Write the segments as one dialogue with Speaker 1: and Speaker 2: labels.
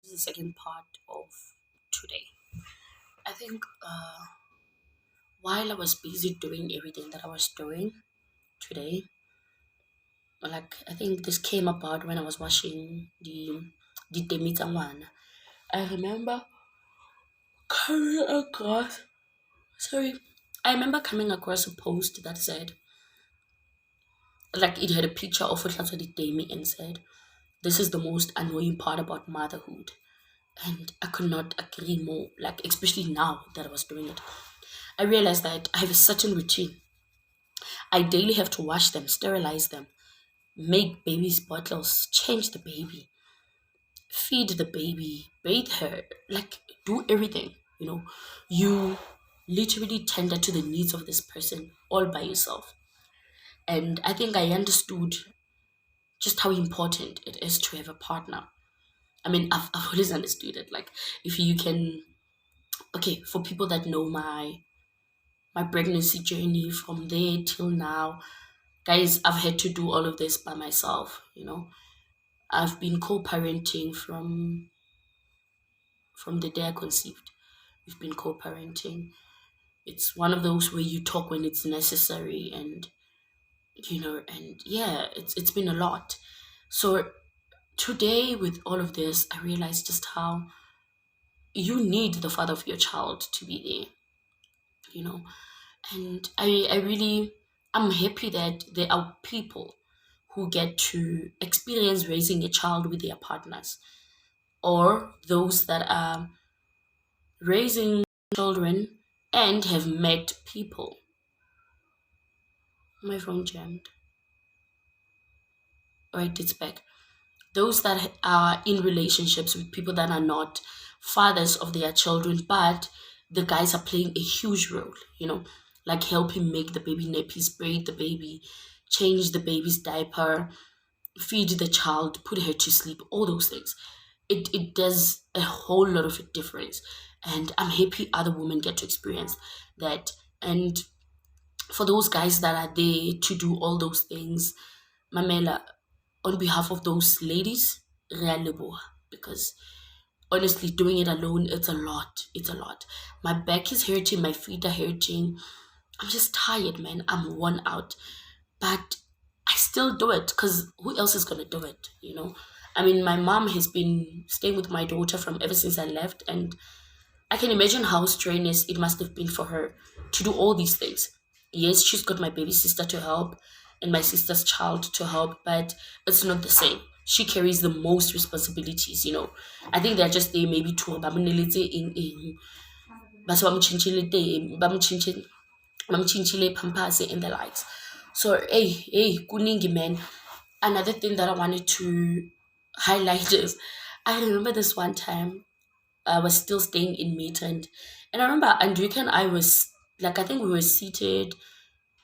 Speaker 1: This is the second part of today. I think while I was busy doing everything that I was doing today, like I think this came about when I was watching the Temita one. I remember coming across sorry. I remember coming across a post that said like it had a picture of Utlatswa Demi and said, "This is the most annoying part about motherhood." And I could not agree more, like especially now that I was doing it. I realized that I have a certain routine. I daily have to wash them, sterilize them, make baby's bottles, change the baby, feed the baby, bathe her, like do everything. You literally tender to the needs of this person all by yourself. And I think I understood just how important it is to have a partner. I mean, I've always understood it. Like, if you can, okay, for people that know my pregnancy journey from there till now, guys, I've had to do all of this by myself. I've been co-parenting from the day I conceived. We've been co-parenting. It's one of those where you talk when it's necessary, and yeah, it's been a lot. So today with all of this, I realized just how you need the father of your child to be you know. And I really I'm happy that there are people who get to experience raising a child with their partners, or those that are raising children and have met people. My phone jammed. Alright, it's back. Those that are in relationships with people that are not fathers of their children, but the guys are playing a huge role, like helping make the baby nappies, braid the baby, change the baby's diaper, feed the child, put her to sleep, all those things. It does a whole lot of a difference. And I'm happy other women get to experience that. And for those guys that are there to do all those things, Mamela, on behalf of those ladies, re a leboha, because honestly, doing it alone, it's a lot. It's a lot. My back is hurting, my feet are hurting. I'm just tired, man. I'm worn out. But I still do it because who else is going to do it? I mean, my mom has been staying with my daughter from ever since I left, and I can imagine how strenuous it must have been for her to do all these things. Yes, she's got my baby sister to help and my sister's child to help, but it's not the same. She carries the most responsibilities. I think they're just there maybe to in base bamchinchile pampers and the likes. So hey, kuningi man. Another thing that I wanted to highlight is I remember this one time I was still staying in Midland. And I remember Andrika and I was like, I think we were seated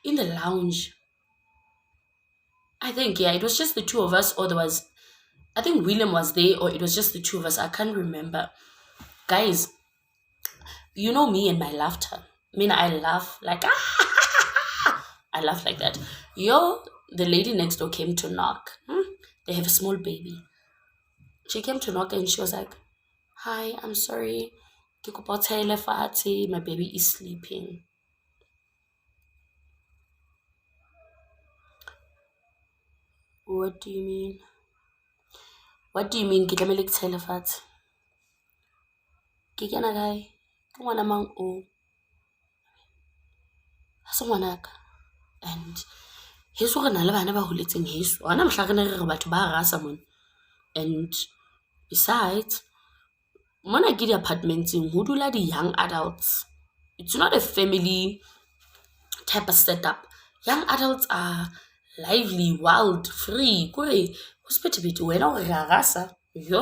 Speaker 1: in the lounge. I think, yeah, it was just the two of us, or I think William was there, or it was just the two of us. I can't remember. Guys, you know me and my laughter. I mean, I laugh like, I laugh like that. The lady next door came to knock. They have a small baby. She came to knock and she was like, "Hi, I'm sorry. Ke kopa o tshele fatshe, my baby is sleeping." What do you mean? What do you mean? Ke tlamehile ke tshele fatshe? Ke kena kae? Ke ngwana mang o? Ha se ngwanaka. And heso re na le bana ba holetseng heso. Hona mohla re ne re re batho ba rasa mona. And besides, mona ke di-apartmentseng ho dula di-young adults. It's not a family type of setup. Young adults are lively, wild, free. Kore, ho sephethephethe wena o re ra rasa. Yo,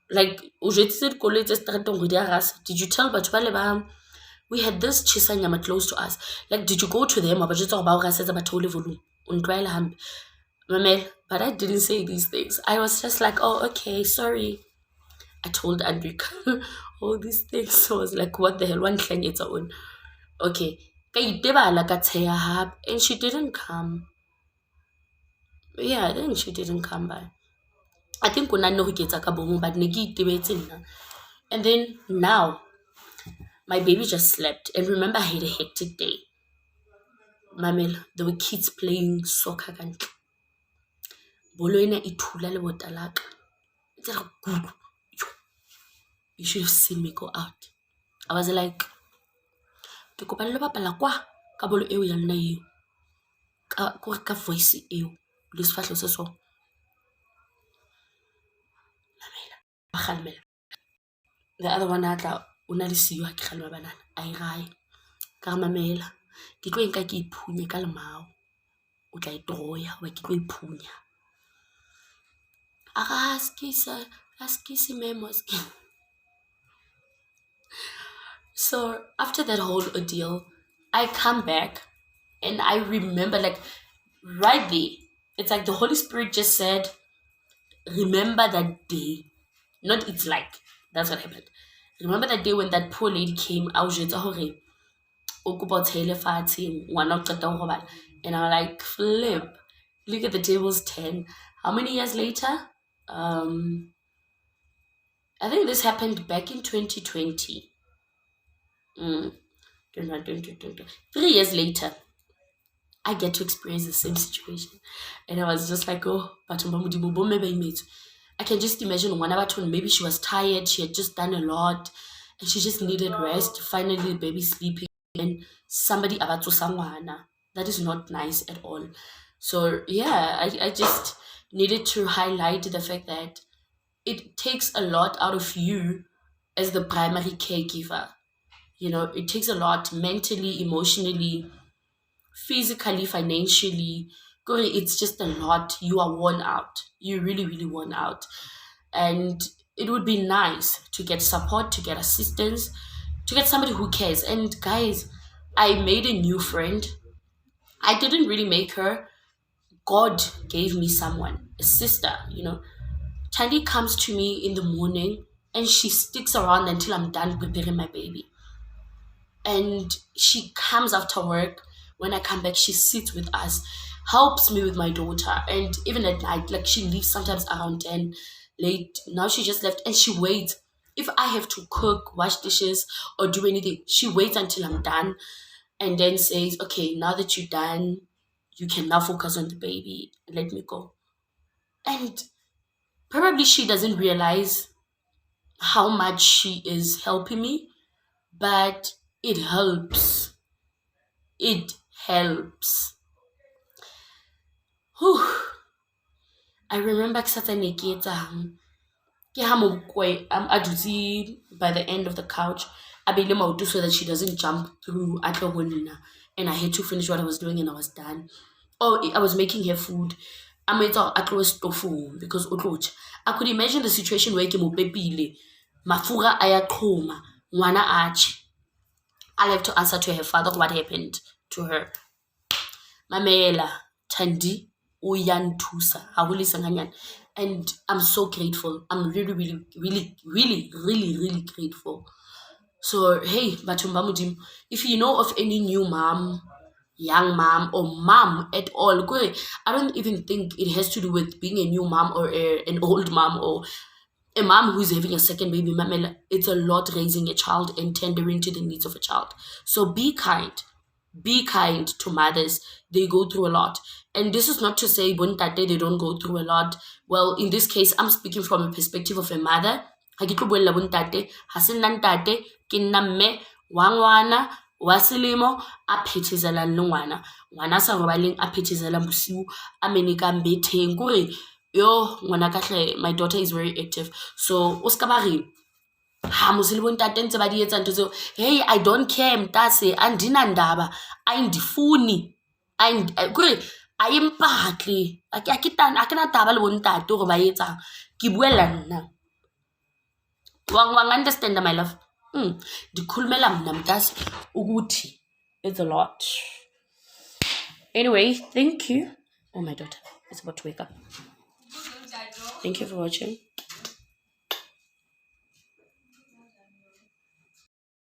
Speaker 1: like o jetsitse dikoloi tse seterateng hore di a rasa. Did you tell batho bale ba we had this chisanyama close to us? Like, did you go to them ba jwetsa hore ba o rasetsa batho o le volume o ntlwaela hampe mamela? But I didn't say these things. I was just like, oh, okay, sorry. I told Andrika all these things. So I was like, what the hell? One thing it's own. Okay. Ka itebala ka tsheya hape, and she didn't come. Yeah, I think she didn't come by. I think kuna no ke etsa ka bomo, but ne ke itebetse nna. And then now my baby just slept. And remember, I had a hectic day. Mamela, there were kids playing soccer kantle. Bolo ena e thula le bota la ka. It's like, good. You should have seen me go out. I was like, ke kopa le bapala kwa ka bolo eo ya lona eo. Ka voice eo. Le sefahleho se so. Mamela. The other one atla una le siyo ha ke kgalema banana. Ai rai. Ka mamela. Ke tlo enka ke iphunye ka lemao. O tla itroya wa ke tlo iphunya. Askisi memos. So after that whole ordeal, I come back and I remember, like, right there, it's like the Holy Spirit just said, remember that day. Not it's like, that's what happened. Remember that day when that poor lady came, I was just and I'm like, flip, look at the tables 10. How many years later? I think this happened back in 2020. 3 years later, I get to experience the same situation. And I was just like, oh, but I can just imagine one about maybe she was tired, she had just done a lot, and she just needed rest. Finally, the baby sleeping, and somebody about to sangwana. That is not nice at all. So yeah, I just needed to highlight the fact that it takes a lot out of you as the primary caregiver. You know, it takes a lot mentally, emotionally, physically, financially. It's just a lot. You are worn out. You really, really worn out. And it would be nice to get support, to get assistance, to get somebody who cares. And guys, I made a new friend. I didn't really make her. God gave me someone, a sister, you know. Tandy comes to me in the morning and she sticks around until I'm done preparing my baby. And she comes after work. When I come back, she sits with us, helps me with my daughter. And even at night, like she leaves sometimes around 10 late. Now she just left and she waits. If I have to cook, wash dishes, or do anything, she waits until I'm done and then says, okay, now that you're done, you can now focus on the baby. Let me go. And probably she doesn't realize how much she is helping me, but it helps. It helps. Whew. I remember ke satsa ne ke etsang. Ke ha Mokwe a dutse by the end of the couch. A beile maoto so that she doesn't jump through a tlo ho nna. And I had to finish what I was doing and I was done. Oh, I was making her food. I'm etsa a tlo stofong because o tlo tjha. I could imagine the situation where ke mo pepile. Mafura a ya qhoma. Ngwana a tjhe. I'll have to answer to her father what happened to her. Mamela, Tandi, Uyanthusa, Hahuli. And I'm so grateful. I'm really, really, really, really, really, really grateful. So, hey, Batumba Mudim, if you know of any new mom, young mom, or mom at all, I don't even think it has to do with being a new mom or an old mom or a mom who's having a second baby. Mamela, it's a lot raising a child and tendering to the needs of a child. So be kind. Be kind to mothers. They go through a lot. And this is not to say bontate they don't go through a lot. Well, in this case, I'm speaking from a perspective of a mother. Ha ke tlo buella bontate, ha se nna ntate, ke nna mme wa ngwana wa selemo a phethezelang le ngwana. Ngwana sa robaleng a phethezelang bosiu a menekang betheng. Kore yo ngwana ka hle, my daughter is very active. So o ska ba re ha mosele bontate ntse ba di etsa ntho tseo, hey, I don't care mtase andina ndaba ayindifuni kore a impatle a ke na taba le bontate gore ba etsang ke buela nna wang understand my love. Dikhulumela mna mtase ukuthi it's a lot. Anyway, thank you. Oh, my daughter is about to wake up. Thank you for watching.